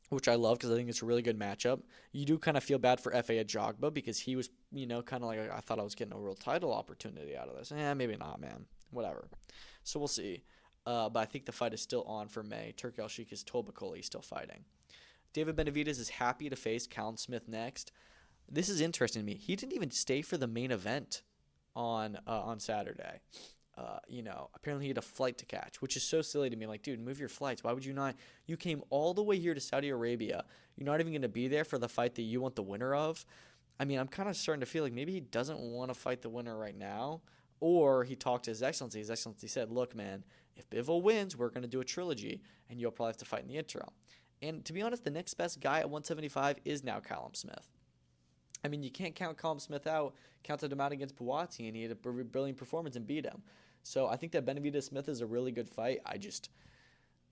which I love because I think it's a really good matchup. You do kind of feel bad for F.A. Ajagba because he was, kind of like, I thought I was getting a real title opportunity out of this. Maybe not, man. Whatever. So we'll see. But I think the fight is still on for May. Turki Al-Sheikh has told Bakoli he's still fighting. David Benavidez is happy to face Callum Smith next. This is interesting to me. He didn't even stay for the main event on Saturday. Apparently he had a flight to catch, which is so silly to me. Like, dude, move your flights. Why would you not? You came all the way here to Saudi Arabia. You're not even going to be there for the fight that you want the winner of. I mean, I'm kind of starting to feel like maybe he doesn't want to fight the winner right now, or he talked to His Excellency. His Excellency said, look, man, if Bivol wins, we're going to do a trilogy, and you'll probably have to fight in the interim. And to be honest, the next best guy at 175 is now Callum Smith. I mean, you can't count Callum Smith out, counted him out against Buatsi, and he had a brilliant performance and beat him. So I think that Benavidez Smith is a really good fight.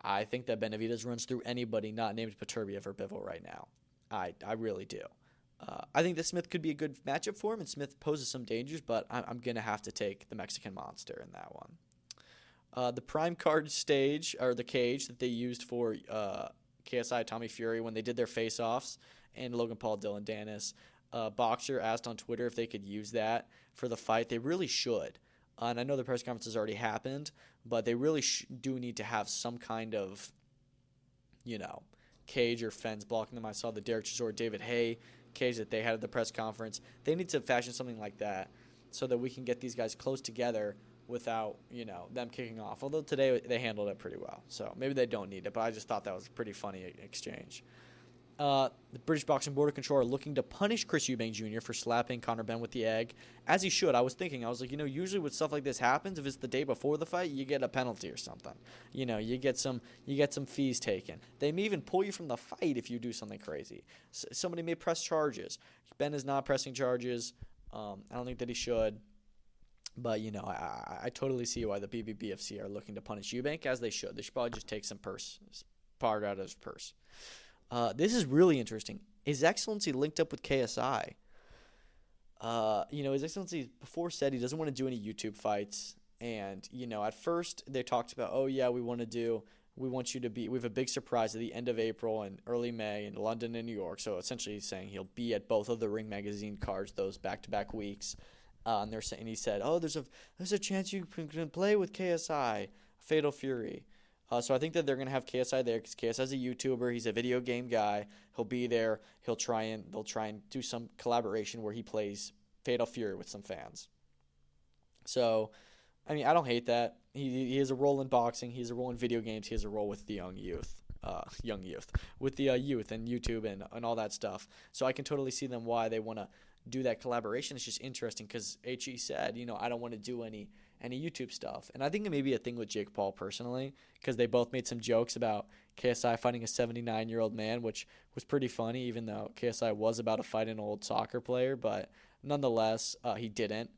I think that Benavidez runs through anybody not named Peturbiev or Bivol right now. I really do. I think that Smith could be a good matchup for him, and Smith poses some dangers, but I'm going to have to take the Mexican Monster in that one. The prime card stage, or the cage that they used for KSI Tommy Fury when they did their face-offs, and Logan Paul, Dylan Dennis, Boxer asked on Twitter if they could use that for the fight. They really should. And I know the press conference has already happened, but they really do need to have some kind of, cage or fence blocking them. I saw the Derek Chisora, David Hay cage that they had at the press conference. They need to fashion something like that so that we can get these guys close together without, them kicking off. Although today they handled it pretty well, so maybe they don't need it, but I just thought that was a pretty funny exchange. The British Boxing Board of Control are looking to punish Chris Eubank Jr. for slapping Conor Benn with the egg, as he should. I was like, usually when stuff like this happens, if it's the day before the fight, you get a penalty or something. You get some fees taken. They may even pull you from the fight if you do something crazy. Somebody may press charges. Benn is not pressing charges. I don't think that he should. But, I totally see why the BBBFC are looking to punish Eubank, as they should. They should probably just take some part out of his purse. This is really interesting. His Excellency linked up with KSI. His Excellency before said he doesn't want to do any YouTube fights. And, at first they talked about, we have a big surprise at the end of April and early May in London and New York. So essentially he's saying he'll be at both of the Ring Magazine cards, those back-to-back weeks. And he said, there's a chance you can play with KSI, Fatal Fury. So I think that they're going to have KSI there because KSI is a YouTuber. He's a video game guy. He'll be there. They'll try and do some collaboration where he plays Fatal Fury with some fans. So, I mean, I don't hate that. He has a role in boxing. He has a role in video games. He has a role with the with the youth and YouTube and all that stuff. So I can totally see them why they want to do that collaboration. It's just interesting because HE said, I don't want to do any YouTube stuff. And I think it may be a thing with Jake Paul personally, because they both made some jokes about KSI fighting a 79-year-old man, which was pretty funny, even though KSI was about to fight an old soccer player, but nonetheless, he didn't.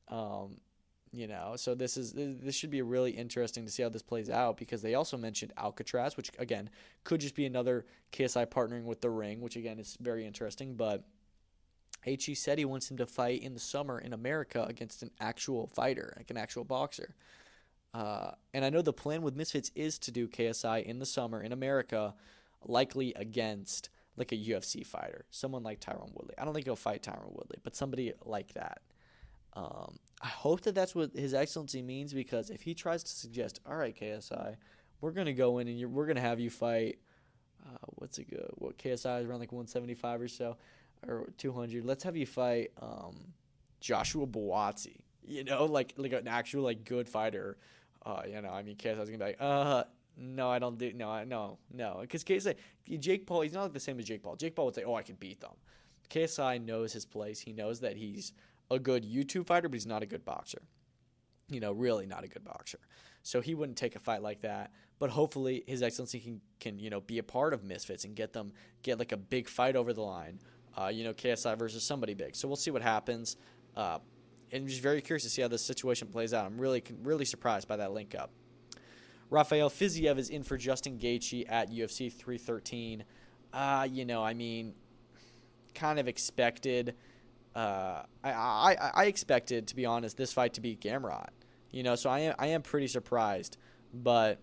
So this should be really interesting to see how this plays out, because they also mentioned Alcatraz, which again could just be another KSI partnering with the Ring, which again is very interesting, but HE said he wants him to fight in the summer in America against an actual fighter, like an actual boxer. And I know the plan with Misfits is to do KSI in the summer in America, likely against like a UFC fighter, someone like Tyron Woodley. I don't think he'll fight Tyron Woodley, but somebody like that. I hope that that's what His Excellency means, because if he tries to suggest, all right, KSI, we're going to go in and we're going to have you fight, KSI is around like 175 or so, or 200. Let's have you fight Joshua Buatsi, like an actual like good fighter. KSI's gonna be like, no, I don't do, no, because KSI, Jake Paul, he's not like the same as Jake Paul. Jake Paul would say, I can beat them. KSI knows his place. He knows that he's a good YouTube fighter, but he's not a good boxer. Really not a good boxer. So he wouldn't take a fight like that. But hopefully His Excellency can be a part of Misfits and get like a big fight over the line. KSI versus somebody big. So we'll see what happens. And I'm just very curious to see how this situation plays out. I'm really surprised by that link up. Rafael Fiziev is in for Justin Gaethje at UFC 313. Kind of expected. I expected, to be honest, this fight to be Gamrot. So I am pretty surprised. But,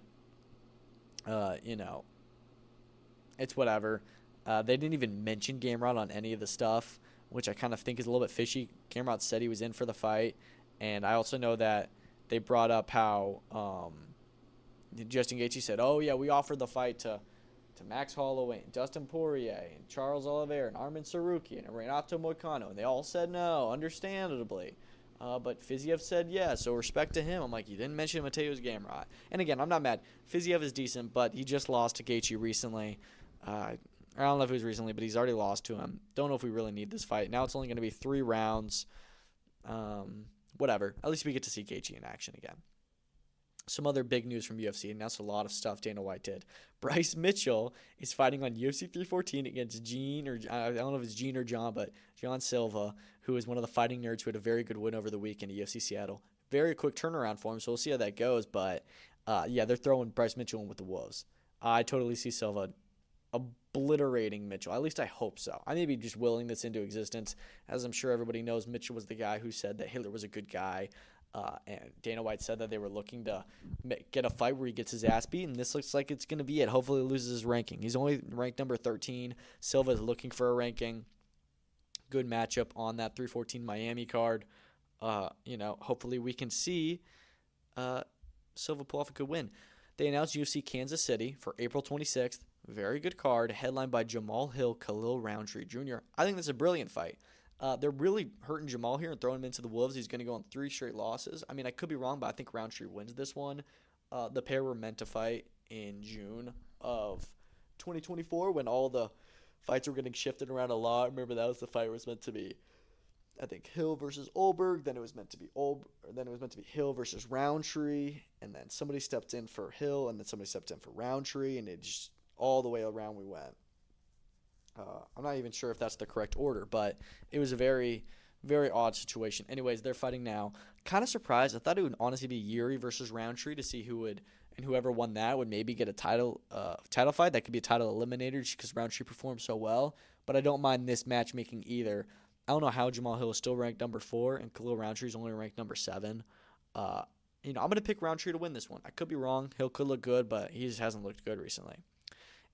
it's whatever. They didn't even mention Gamrot on any of the stuff, which I kind of think is a little bit fishy. Gamrot said he was in for the fight, and I also know that they brought up how Justin Gaethje said, we offered the fight to Max Holloway, and Dustin Poirier, and Charles Oliveira, and Armin Sarukian, and Renato Moicano, and they all said no, understandably. But Fiziev said yes, so respect to him. I'm like, you didn't mention Mateus Gamrot. And again, I'm not mad. Fiziev is decent, but he just lost to Gaethje recently. I I don't know if it was recently, but he's already lost to him. Don't know if we really need this fight. Now it's only going to be 3 rounds. Whatever. At least we get to see Gaethje in action again. Some other big news from UFC. Announced a lot of stuff Dana White did. Bryce Mitchell is fighting on UFC 314 against I don't know if it's Gene or John, but John Silva, who is one of the fighting nerds who had a very good win over the weekend at UFC Seattle. Very quick turnaround for him, so we'll see how that goes. But, they're throwing Bryce Mitchell in with the Wolves. I totally see Silva obliterating Mitchell. At least I hope so. I may be just willing this into existence. As I'm sure everybody knows, Mitchell was the guy who said that Hitler was a good guy. And Dana White said that they were looking to get a fight where he gets his ass beat, and this looks like it's going to be it. Hopefully he loses his ranking. He's only ranked number 13. Silva is looking for a ranking. Good matchup on that 314 Miami card. Hopefully we can see Silva pull off a good win. They announced UFC Kansas City for April 26th. Very good card, headlined by Jamal Hill, Khalil Roundtree Jr. I think this is a brilliant fight. They're really hurting Jamal here and throwing him into the Wolves. He's going to go on 3 straight losses. I mean, I could be wrong, but I think Roundtree wins this one. The pair were meant to fight in June of 2024 when all the fights were getting shifted around a lot. Remember, that was the fight where it was meant to be, I think, Hill versus Olberg. Then it was meant to be Hill versus Roundtree, and then somebody stepped in for Hill, and then somebody stepped in for Roundtree, and it just all the way around we went. I'm not even sure if that's the correct order, but it was a very, very odd situation. Anyways, they're fighting now. Kind of surprised. I thought it would honestly be Yuri versus Roundtree to see whoever won that would maybe get a title fight. That could be a title eliminator just because Roundtree performed so well. But I don't mind this matchmaking either. I don't know how Jamal Hill is still ranked number 4 and Khalil Roundtree is only ranked number 7. I'm going to pick Roundtree to win this one. I could be wrong. Hill could look good, but he just hasn't looked good recently.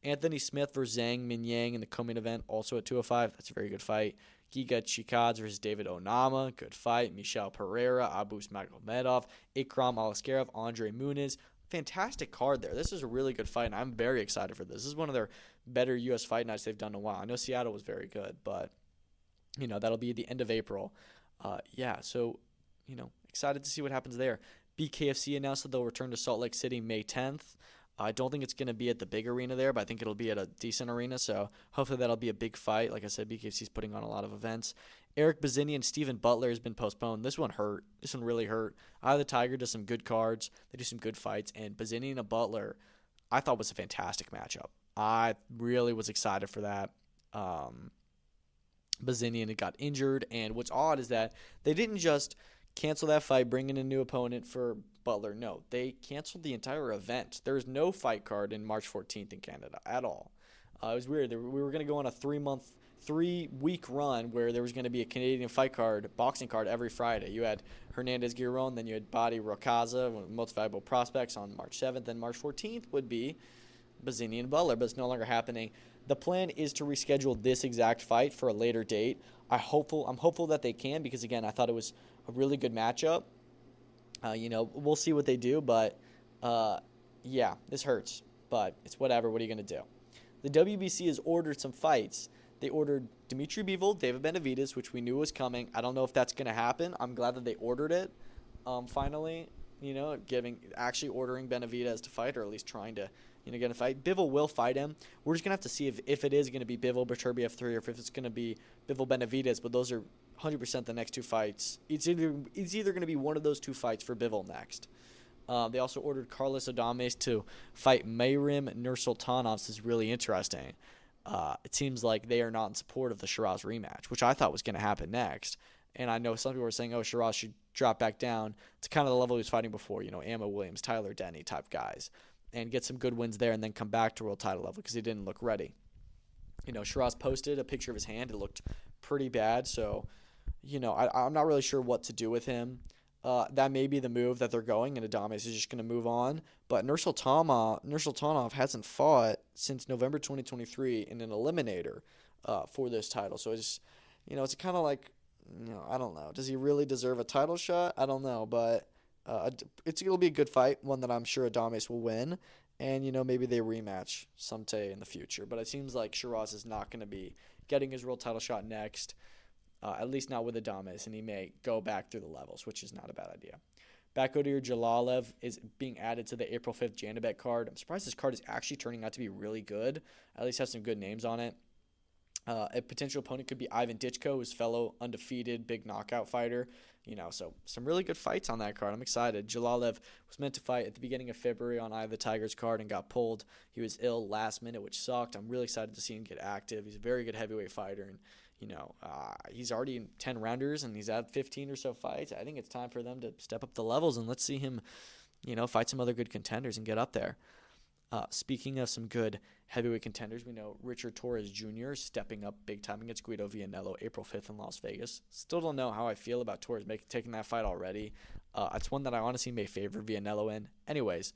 Anthony Smith versus Zhang Minyang in the co-main event, also at 205. That's a very good fight. Giga Chikadze versus David Onama, good fight. Michel Pereira, Abus Magomedov, Ikram Alaskarov, Andre Muniz. Fantastic card there. This is a really good fight, and I'm very excited for this. This is one of their better U.S. fight nights they've done in a while. I know Seattle was very good, but, that'll be at the end of April. Excited to see what happens there. BKFC announced that they'll return to Salt Lake City May 10th. I don't think it's going to be at the big arena there, but I think it'll be at a decent arena, so hopefully that'll be a big fight. Like I said, BKFC is putting on a lot of events. Eric Bazzini and Steven Butler has been postponed. This one hurt. This one really hurt. Eye of the Tiger does some good cards. They do some good fights, and Bazzini and a Butler I thought was a fantastic matchup. I really was excited for that. Bazzini got injured, and what's odd is that they didn't just cancel that fight, bring in a new opponent for Butler. No, they canceled the entire event. There's no fight card in March 14th in Canada at all. It was weird. We were going to go on a 3-week run where there was going to be a Canadian boxing card every Friday. You had Hernandez-Giron, then you had Badi Rocaza, one of the most valuable prospects on March 7th, and March 14th would be Bazzini and Butler, but it's no longer happening. The plan is to reschedule this exact fight for a later date. I'm hopeful that they can because, again, I thought it was a really good matchup. We'll see what they do, but, this hurts. But it's whatever. What are you going to do? The WBC has ordered some fights. They ordered Dimitri Bivol, David Benavidez, which we knew was coming. I don't know if that's going to happen. I'm glad that they ordered it finally, actually ordering Benavidez to fight, or at least trying to get a fight. Bivol will fight him. We're just going to have to see if it is going to be Bivol Beterbiev 3 or if it's going to be Bivol Benavidez, but those are 100% the next 2 fights. It's either going to be one of those 2 fights for Bivol next. They also ordered Carlos Adames to fight Mayrim Nursultanov. This is really interesting. It seems like they are not in support of the Shiraz rematch, which I thought was going to happen next. And I know some people were saying, Shiraz should drop back down to kind of the level he was fighting before, Amma Williams, Tyler Denny type guys, and get some good wins there and then come back to world title level because he didn't look ready. Shiraz posted a picture of his hand. It looked pretty bad. So, I'm not really sure what to do with him. That may be the move that they're going, and Adames is just going to move on. But Nursultanov hasn't fought since November 2023 in an eliminator for this title. So it's kind of like, I don't know. Does he really deserve a title shot? I don't know, but it'll be a good fight, one that I'm sure Adames will win. And, maybe they rematch someday in the future. But it seems like Shiraz is not going to be getting his world title shot next. At least not with Adames, and he may go back through the levels, which is not a bad idea. Bakodir Jalalev is being added to the April 5th Janibek card. I'm surprised this card is actually turning out to be really good. At least has some good names on it. A potential opponent could be Ivan Ditchko, his fellow undefeated big knockout fighter. So some really good fights on that card. I'm excited. Jalalev was meant to fight at the beginning of February on Eye of the Tigers card and got pulled. He was ill last minute, which sucked. I'm really excited to see him get active. He's a very good heavyweight fighter, and he's already in 10 rounders, and he's had 15 or so fights. I think it's time for them to step up the levels, and let's see him, fight some other good contenders and get up there. Speaking of some good heavyweight contenders, we know Richard Torres Jr. is stepping up big time against Guido Vianello April 5th in Las Vegas. Still don't know how I feel about Torres taking that fight already. It's one that I honestly may favor Vianello in. Anyways,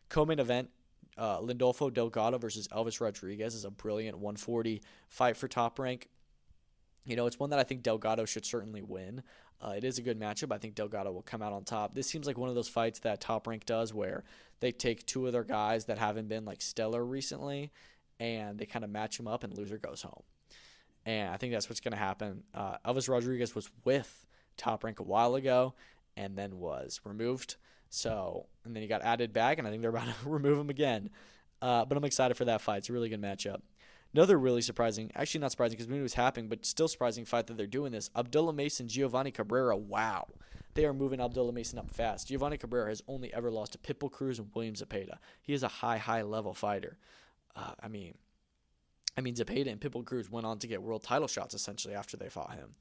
co-main event, Lindolfo Delgado versus Elvis Rodriguez is a brilliant 140 fight for Top Rank. It's one that I think Delgado should certainly win. It is a good matchup. I think Delgado will come out on top. This seems like one of those fights that Top Rank does where they take two of their guys that haven't been stellar recently, and they kind of match them up, and loser goes home. And I think that's what's going to happen. Elvis Rodriguez was with Top Rank a while ago and then was removed. And then he got added back, and I think they're about to remove him again. But I'm excited for that fight. It's a really good matchup. Another really surprising, actually not surprising because we knew it was happening, but still surprising fight that they're doing this. Abdullah Mason, Giovanni Cabrera. Wow. They are moving Abdullah Mason up fast. Giovanni Cabrera has only ever lost to Pitbull Cruz and William Zepeda. He is a high level fighter. I mean, Zepeda and Pitbull Cruz went on to get world title shots essentially after they fought him.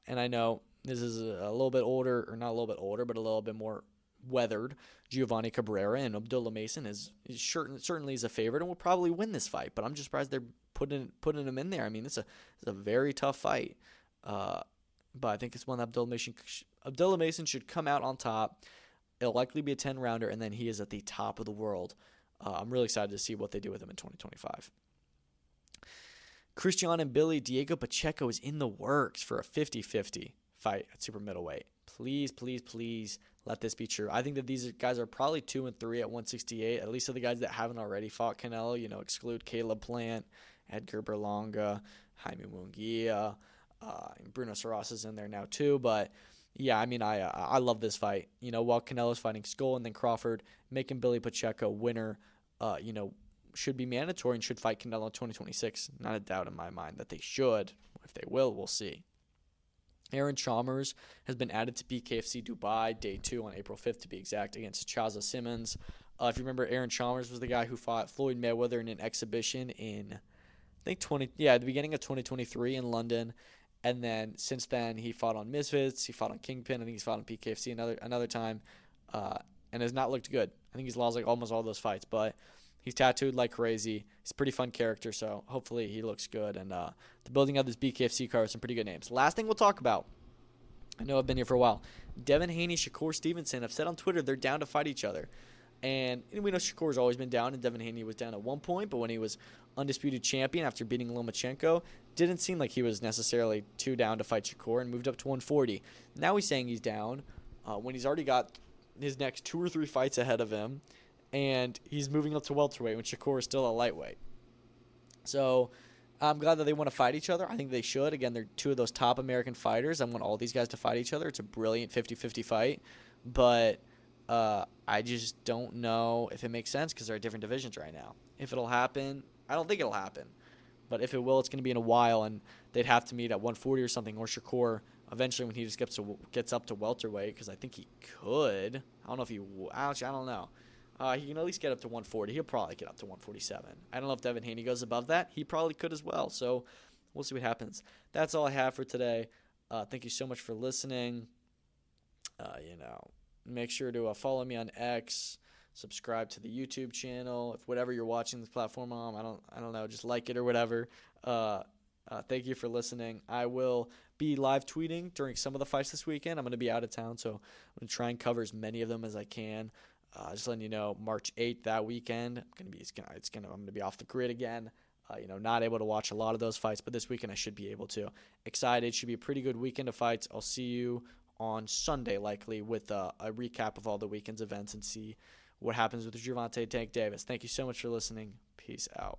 And I know this is a little bit older, or not a little bit older, but a little bit more weathered Giovanni Cabrera, and Abdullah Mason is certainly is a favorite and will probably win this fight. But I'm just surprised they're putting him in there. I mean, it's a very tough fight. But I think it's one that Abdullah Mason should come out on top. It'll likely be a 10-rounder, and then he is at the top of the world. I'm really excited to see what they do with him in 2025. Christian and Billy, Diego Pacheco is in the works for a 50-50 fight at super middleweight. Please, please, please let this be true. I think that these guys are probably 2 and 3 at 168. At least of the guys that haven't already fought Canelo. Exclude Caleb Plant, Edgar Berlanga, Jaime Munguia, Bruno Saras is in there now too. But yeah, I love this fight. While Canelo's fighting Skull and then Crawford, making Billy Pacheco winner, should be mandatory and should fight Canelo in 2026. Not a doubt in my mind that they should. If they will, we'll see. Aaron Chalmers has been added to BKFC Dubai, day 2 on April 5th to be exact, against Chaza Simmons. If you remember, Aaron Chalmers was the guy who fought Floyd Mayweather in an exhibition in, at the beginning of 2023 in London. And then since then, he fought on Misfits, he fought on Kingpin, I think he's fought on PKFC another time, and has not looked good. I think he's lost almost all those fights, but he's tattooed like crazy. He's a pretty fun character, so hopefully he looks good. And the building of this BKFC card with some pretty good names. Last thing we'll talk about, I know I've been here for a while, Devin Haney, Shakur Stevenson have said on Twitter they're down to fight each other. And we know Shakur's always been down, and Devin Haney was down at one point, but when he was undisputed champion after beating Lomachenko, didn't seem like he was necessarily too down to fight Shakur and moved up to 140. Now he's saying he's down when he's already got his next 2 or 3 fights ahead of him, and he's moving up to welterweight when Shakur is still a lightweight. So I'm glad that they want to fight each other. I think they should. Again, they're 2 of those top American fighters. I want all these guys to fight each other. It's a brilliant 50-50 fight, but I just don't know if it makes sense because they're at different divisions right now. If it'll happen, I don't think it'll happen. But if it will, it's going to be in a while, and they'd have to meet at 140 or something, or Shakur eventually when he just gets up to welterweight, because I think he could. I don't know if he actually, I don't know. He can at least get up to 140. He'll probably get up to 147. I don't know if Devin Haney goes above that. He probably could as well. So we'll see what happens. That's all I have for today. Thank you so much for listening. Make sure to follow me on X, subscribe to the YouTube channel. If whatever you're watching this platform on, I don't know, just like it or whatever. Thank you for listening. I will be live tweeting during some of the fights this weekend. I'm going to be out of town, so I'm going to try and cover as many of them as I can. Just letting you know, March 8th that weekend, I'm going to be off the grid again. Not able to watch a lot of those fights, but this weekend I should be able to. Excited. Should be a pretty good weekend of fights. I'll see you on Sunday likely with a recap of all the weekend's events and see what happens with Gervonta Tank Davis. Thank you so much for listening. Peace out.